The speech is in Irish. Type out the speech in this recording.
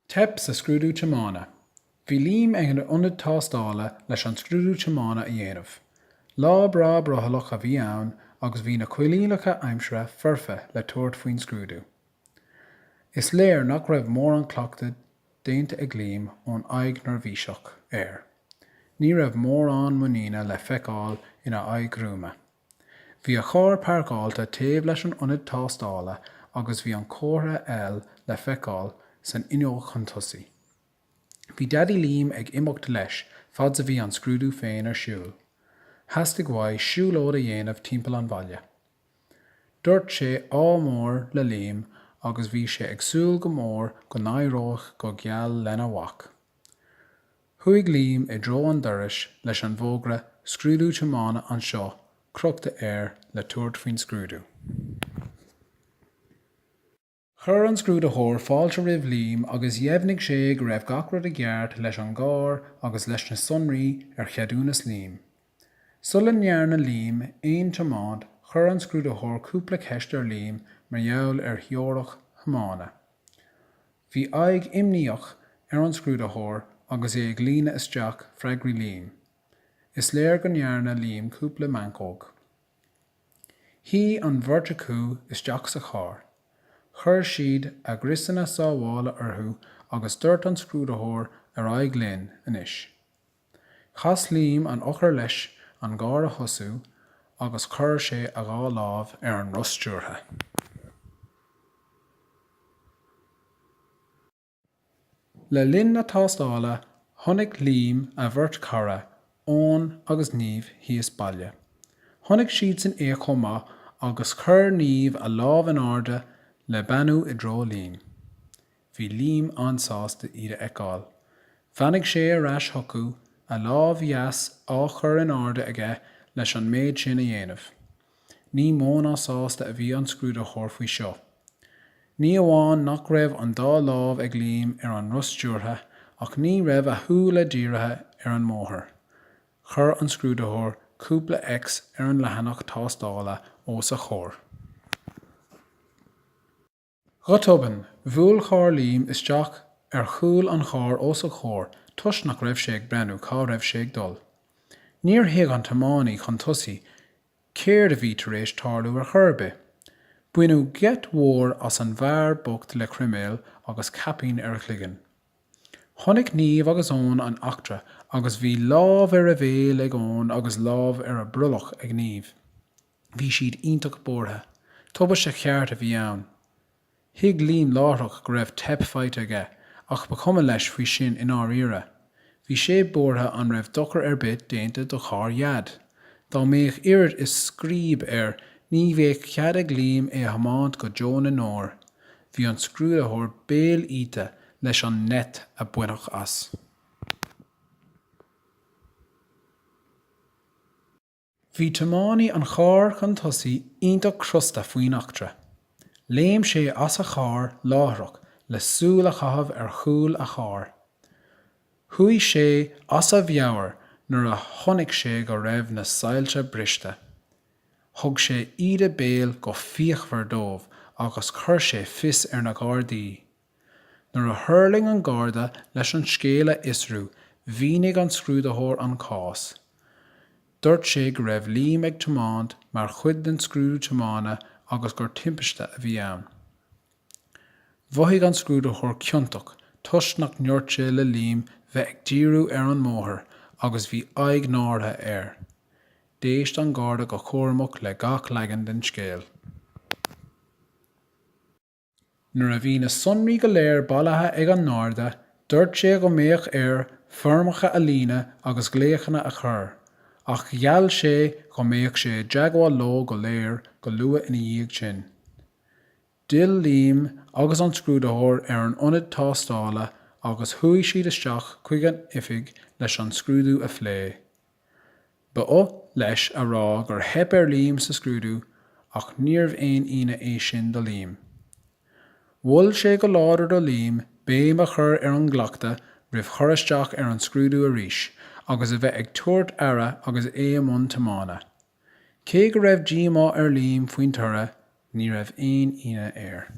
Teip sa Scrúdú Tiomána. Bhí liom ag an ionad teastála leis an Scrúdú Tiomána a dhéanamh. Lá brá brothalach a bhí ann agus bhí na coilíleacha aimsire forfa le tuairt faoin scrúdú. Is léir nach raibh mór an cleachta déanta ag liom ón aghaidh nar bhíseach air. Ní raibh mór an muíine le feiceáil ina aghaidh grúma. Bhí a chóir páirceáilta taobh leis an ionad teastála agus bhí an córa eil le feiceáil san inneoch chun tosaí. Bhí daddy liom ag imeacht leis fad a bhí an scrúdú féin ar siúl. Hastig mhaith siúlóid a dhéanamh timpeall an bhaile. Dúirt sé á mór le liom agus bhí sé ag súil go mór go n-éireodh go gheall lena mhac. Thuaigh liom i dtreo an dorais leis an bhógra Scrúdú Tiomána an seo crochta air le tuairt faoin scrúdú. Chur an scrúdaitheoir fáilte roimh liom agus dhéimhnig sé go raibh gach rud a gheart leis an gcár agus leis na sonraí ar cheadúnas liom. Sulan nearna liom aon tomád chur an scrúdaitheoir cúpla ceist ar liom mar gheall ar theoirech tiomána. Bhí aghaidh imníoch ar an scrúdaitheoir agus é ag líne isteach freagraí liom. Is léir go nearna liom cúpla mancóg. Hí an bheirt acu isteach sa chár. Chur siad a grisanna sábhála orthu agus dúirt an scrúdaitheoir ar aghaidh linn anois. Chas liom an ochar leis an gcár a thosaú agus chuir sé a gá lámh ar an rostúrtha. Le linn na teastála tháinig liom a bhirt cara ón agus níomh thíos baile. Tháinig siad san éachomá agus chur níomh a lámh an arda le banú i dtreo liom. Bhí liom an sásta iad a fheiceáil. Bhainnig sé a rás thocu a lámh dheas á chur an arda aige leis an méid sin a dhéanamh. Ní món á sásta a bhí an scrúdaitheoir faoi seo. Ní amháin nach raibh an dá lámh ag liom ar an rostúrtha ach ní raibh a thuúil le dírithe ar an mhóthar. Chur an scrúdaitheoir cúpla ex ar an leathanach teastála ó sa chóir. Ghotoban, bhfuil chár liom isteach ar chúil an chár ó sa chóir tus nach raibh sé ag brenn cá raibh sé ag dul. Níor thuig an tiománaí chun tosaí céir a bhí tar éis tarlú ar churbe. Buinú get mhór as an bhfear bocht le cruiméal agus capín ar chligean. Tháinig níomh agus ón an achtra agus bhí lámh ar a bhéal ag ón agus lámh ar a brulach ag níomh. Bhí siad iontach bortha. Tubail sé cheart a bhí ann. Thuig liom láithreach go raibh teip faighte aige ach ba cuma leis faoi sin in áiríre. Bhí sé bortha an raibh dochar ar bit déanta do chár iad. Dá méoch irid is scríb ar ní bhéh cead ag liom é hamánt go Joan in nóir. Bhí an scrúdaitheoir béal íte leis an net a buinneach as. Bhí tiománaí an chár chun tosaí iontach crusta faoin achtra. Léim sé as a chár láithreach le súil a chathab ar chúil a chár. Thuaidh sé as a bheabhar nuair a tháinig sé go raibh na sáilte briste. Thug sé iad a béal go fíochmhar dómh agus chuir sé fios ar na gardaí. Nuair a thuirling an garda leis an scéala isrú, bhínig an scrúdaitheoir an cás. Dúirt sé go raibh liom ag tiománt mar chuid den Scrúdú Tiomána agus gur timpiste a bhí ann. Bhuaigh an scrúdaitheoir ciontach, tus nach ndeoirt sé le liom bheith ag díriú ar an mhóthar agus bhí aghaidh náirtha air. D'éist an garda go chomach le gach leagan den scéal. Nuair a bhí na sonraí go léir bailithe ag an náirda, dúirt sé go mbeadh ar formacha a líne agus gléachanna a chur. Ach gheall sé go mbeadh sé deagháil lo go léir go luath ina dhiaidh sin. Dill liom agus an scrúdaitheoir ar an ionad teastála agus thuaidh siad isteach chuig an oifig leis an scrúdú a phlé. Ba leis a rá gur theip ar liom sa scrúdú ach níorbh aon ine é sin do liom. Bhuail sé go láidir do liom béim a chur ar an ghlachta ribh chur isteach ar an scrúdú a rís agus a bheith ag tuairt ara agus é amón tiomána. Cé go raibh díomá ar liom faoin tura, ní raibh aon ine air.